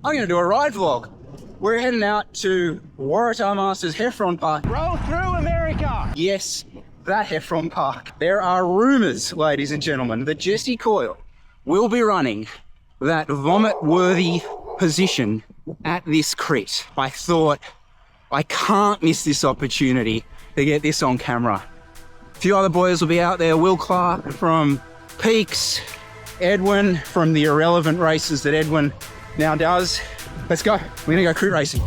I'm going to do a ride vlog. We're heading out to Waratah Masters Heffron Park. Roll through America! Yes, that Heffron Park. There are rumours, ladies and gentlemen, that Jesse Coyle will be running that vomit-worthy position at this crit. I thought, I can't miss this opportunity to get this on camera. A few other boys will be out there. Will Clark from Peaks, Edwin from the irrelevant races that Edwin now does. Let's go. We're gonna go crit racing.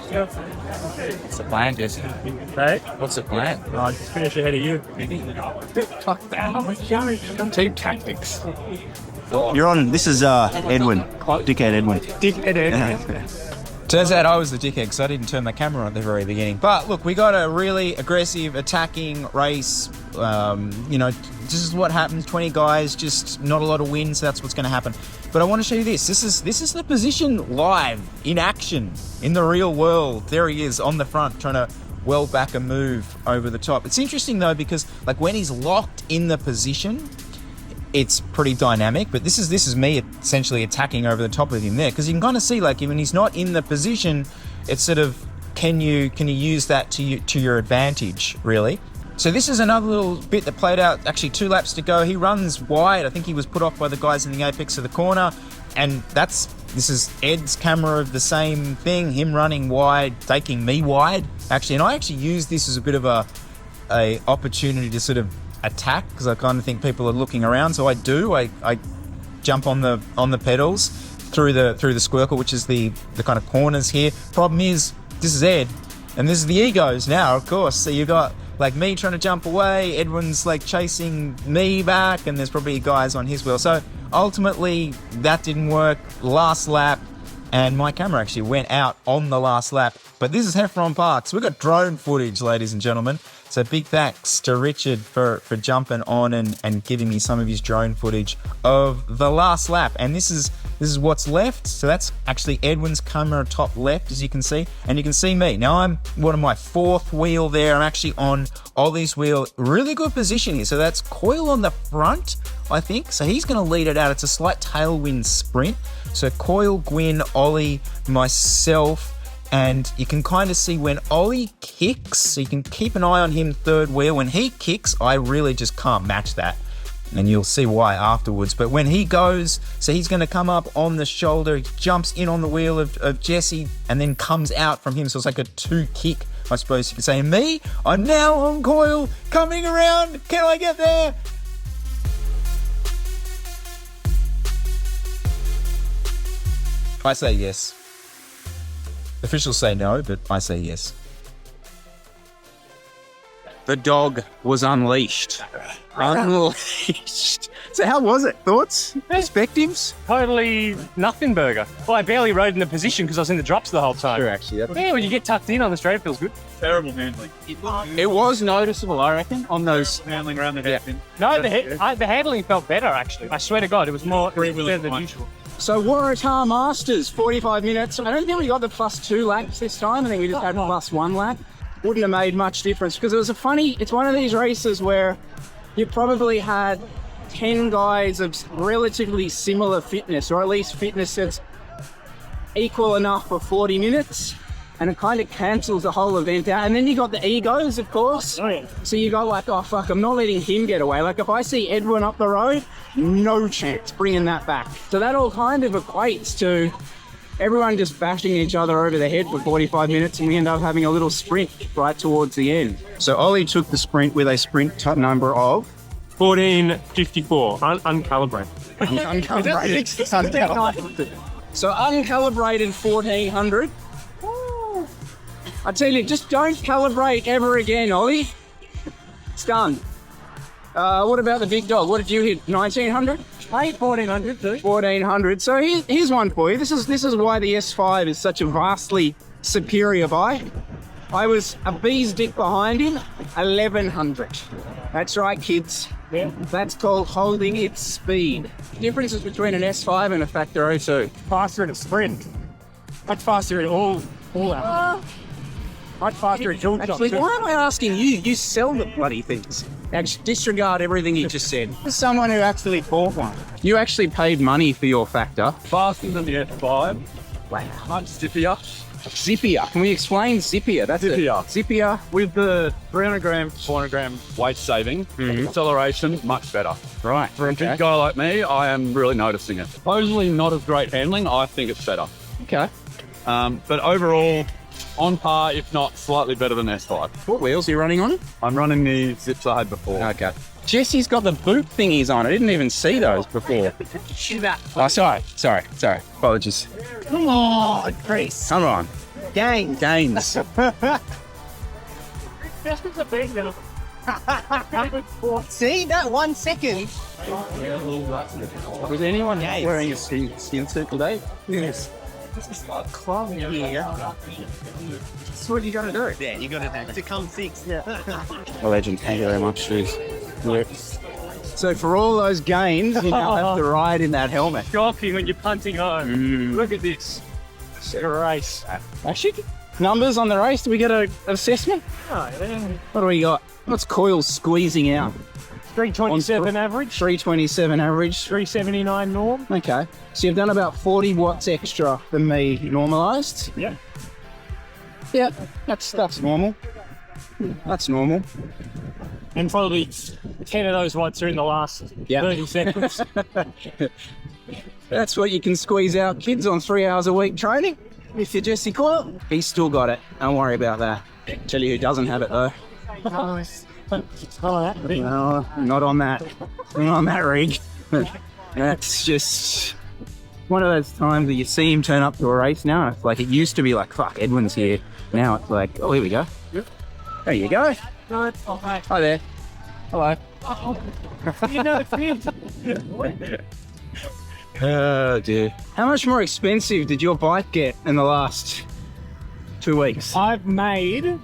What's the plan, Jesse? Hey? What's the plan? I just finished ahead of you. Fuck that. Team tactics. You're on. This is Edwin. Dickhead Edwin. Dickhead Edwin. Turns out I was the dickhead because I didn't turn my camera on at the very beginning. But look, we got a really aggressive attacking race. You know, this is what happens. 20 guys, just not a lot of wins. So that's what's going to happen. But I want to show you this. This is the position live in action in the real world. There he is on the front trying to weld back a move over the top. It's interesting though because like when he's locked in the position, it's pretty dynamic, but this is me essentially attacking over the top of him there because you can kind of see like when he's not in the position, it's sort of can you use that to your advantage really. So this is another little bit that played out. Actually 2 laps to go. He runs wide. I think he was put off by the guys in the apex of the corner, and this is Ed's camera of the same thing. Him running wide, taking me wide actually, and I actually use this as a bit of a opportunity to sort of attack because I kind of think people are looking around, so I jump on the pedals through the squircle, which is the kind of corners here. Problem is this is Ed and this is the egos now, of course. So you got like me trying to jump away, Edwin's like chasing me back, and there's probably guys on his wheel. So ultimately that didn't work. Last lap, and my camera actually went out on the last lap. But this is Heffron Park, so we've got drone footage, ladies and gentlemen. So big thanks to Richard for jumping on and giving me some of his drone footage of the last lap. And this is what's left. So that's actually Edwin's camera top left, as you can see. And you can see me. Now I'm on my 4th wheel there. I'm actually on Ollie's wheel. Really good position here. So that's Coyle on the front, I think. So he's going to lead it out. It's a slight tailwind sprint. So Coyle, Gwyn, Ollie, myself. And you can kind of see when Ollie kicks, so you can keep an eye on him 3rd wheel. When he kicks, I really just can't match that. And you'll see why afterwards. But when he goes, so he's going to come up on the shoulder, he jumps in on the wheel of Jesse, and then comes out from him. So it's like a 2 kick, I suppose you could say. And me, I'm now on Coyle, coming around. Can I get there? I say yes. Officials say no, but I say yes. The dog was unleashed. Unleashed. So how was it? Thoughts? Perspectives? Totally nothing burger. Well, I barely rode in the position because I was in the drops the whole time. Sure, actually. Yeah, when you get tucked in on the straight, it feels good. Terrible handling. It was noticeable, I reckon, on those. Handling around the hairpin. No, the handling felt better, actually. I swear to God, it was more better than usual. So Waratah Masters, 45 minutes. I don't think we got the +2 laps this time. I think we just had +1 lap. Wouldn't have made much difference because it's one of these races where you probably had 10 guys of relatively similar fitness, or at least fitness that's equal enough for 40 minutes. And it kind of cancels the whole event out. And then you got the egos, of course. Oh, yeah. So you go like, oh, fuck, I'm not letting him get away. Like, if I see Edwin up the road, no chance bringing that back. So that all kind of equates to everyone just bashing each other over the head for 45 minutes, and we end up having a little sprint right towards the end. So Ollie took the sprint with a sprint number of 1454, uncalibrated. Uncalibrated. So uncalibrated 1400. I tell you, just don't calibrate ever again, Ollie. It's done. What about the big dog? What did you hit? 1900? 1400 too. 1400. So here's one for you. This is why the S5 is such a vastly superior bike. I was a bee's dick behind him, 1100. That's right, kids. Yeah. That's called holding its speed. Differences between an S5 and a Factor 02. Faster in a sprint. Much faster in all out. I'd faster at George. Actually, why am I asking you? You sell the bloody things. Actually, disregard everything you just said. As someone who actually bought one. You actually paid money for your factor. Faster than the S5. Wow. Much stiffier. Zippier. Can we explain Zippier? That's it. Zippier. Zippier. With the 300 gram, 400 gram weight saving, acceleration, much better. Right. For a big guy like me, I am really noticing it. Supposedly not as great handling, I think it's better. Okay. But overall, on par, if not slightly better than S5. What wheels are you running on? I'm running the zips I had before. Okay. Jesse's got the boot thingies on. I didn't even see those before. Oh, sorry. Apologies. Come on, Chris. Come on. Gains. Gains. See that 1 second? Was anyone Yes. wearing a skin suit today? Yes. Club here. That's what you got to do. Yeah, you got to come fix. Yeah. A legend. Thank you very much, Drews. So for all those gains, you now have to ride in that helmet. Shocking when you're punting home. Look at this. It's a race. Actually, numbers on the race. Do we get an assessment? What do we got? What's Coyle squeezing out? 327 average, 327 average. 379 norm. Okay. So you've done about 40 watts extra than me normalised. Yeah. Yeah, that's normal. That's normal. And probably 10 of those watts are in the last 30 seconds. That's what you can squeeze out kids on 3 hours a week training. If you're Jesse Coyle, he's still got it. Don't worry about that. Tell you who doesn't have it though. No, not on that. Not on that rig. That's just one of those times that you see him turn up to a race now. It's like it used to be like, fuck, Edwin's here. Now it's like, oh, here we go. There you go. Hi there. Hello. Oh dear. How much more expensive did your bike get in the last 2 weeks? I've made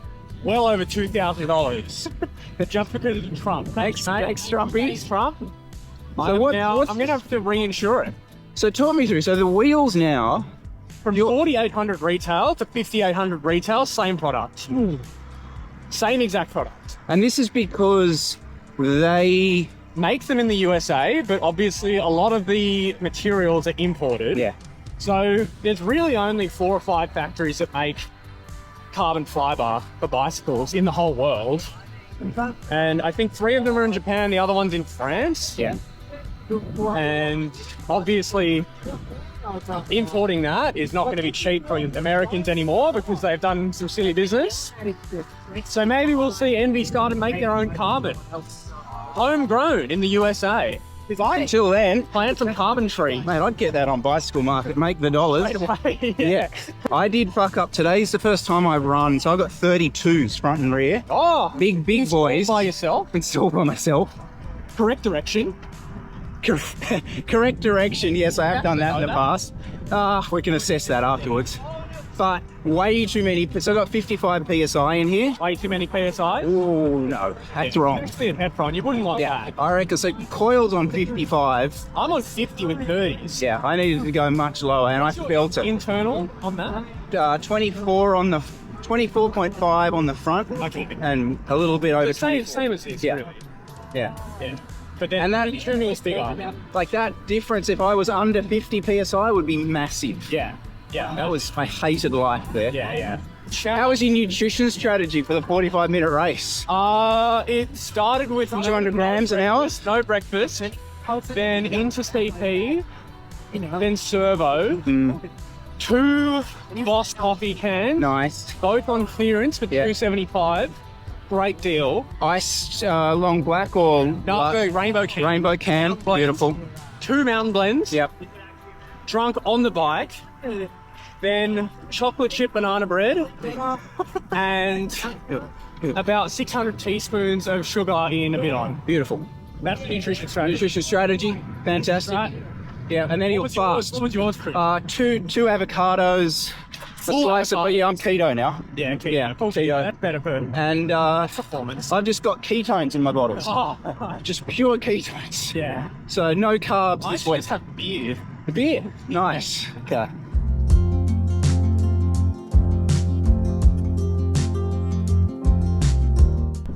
well over $2,000 just because of the Trump. Thanks, Trump. So what, I'm going to have to reinsure it. So talk me through. So the wheels now, From 4,800 retail to 5,800 retail, same product. Same exact product. and this is because they Make them in the USA, but obviously a lot of the materials are imported. yeah. So there's really only 4 or 5 factories that make carbon fiber for bicycles in the whole world. And I think 3 of them are in Japan, the other one's in France. Yeah. And obviously importing that is not going to be cheap for Americans anymore because they've done some silly business. So maybe we'll see Enve start to make their own carbon. Homegrown in the USA. Until then, Plant some carbon tree. mate, I'd get that on Bicycle Market, make the dollars. Straight away. Yeah. I did fuck up. Today's the first time I've run, so I got 32s front and rear. Oh, Big boys. by yourself. Installed by myself. Correct direction. Correct direction. Yes, I have done that in the past. We can assess that afterwards. But way too many. So I got 55 PSI in here. Way too many PSI. Oh, no. That's wrong. Actually, a Petron. You wouldn't like Yeah, that. I reckon. So coils on 55. I'm on 50 with 30s. Yeah, I needed to go much lower, and I felt it. Internal on that. 24 on the 24.5 on the front, Okay. and a little bit over. Same as this, Yeah. really. Yeah, Yeah. But then And that- the tuning is bigger. like that difference. If I was under 50 PSI, would be massive. Yeah. Yeah. That was I hated life there. Yeah. How was your nutrition strategy for the 45-minute race? It started with 200 grams an hour? No breakfast. Then into CP. Then servo. 2 Boss coffee cans. Nice. Both on clearance for Yeah. $2.75. Great deal. Ice long black or No, rainbow can. rainbow can. Beautiful. 2 mountain blends. Yep. Drunk on the bike. Then chocolate chip banana bread. And about 600 teaspoons of sugar in a bit on. Beautiful. That's the nutrition strategy. Nutrition strategy. Fantastic. Right. Yeah, and then he'll fast. What was yours, Chris? Two avocados. A slice of, yeah, I'm keto now. Yeah, keto. Yeah, keto. That's better for And performance. I've just got ketones in my bottles. Oh, Just pure ketones. yeah. So no carbs I this should week. just have beer. A beer. Nice. Okay.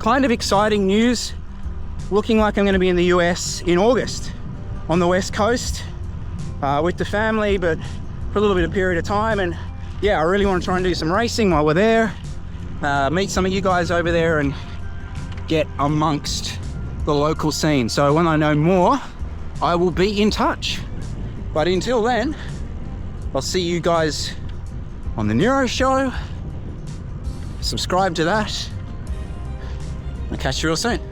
kind of exciting news. Looking like I'm going to be in the US in August on the West Coast with the family, but for a little bit of period of time. And yeah, I really want to try and do some racing while we're there, meet some of you guys over there and get amongst the local scene. So when I know more, I will be in touch. But until then, I'll see you guys on the Nero Show. Subscribe to that. I'll catch you real soon.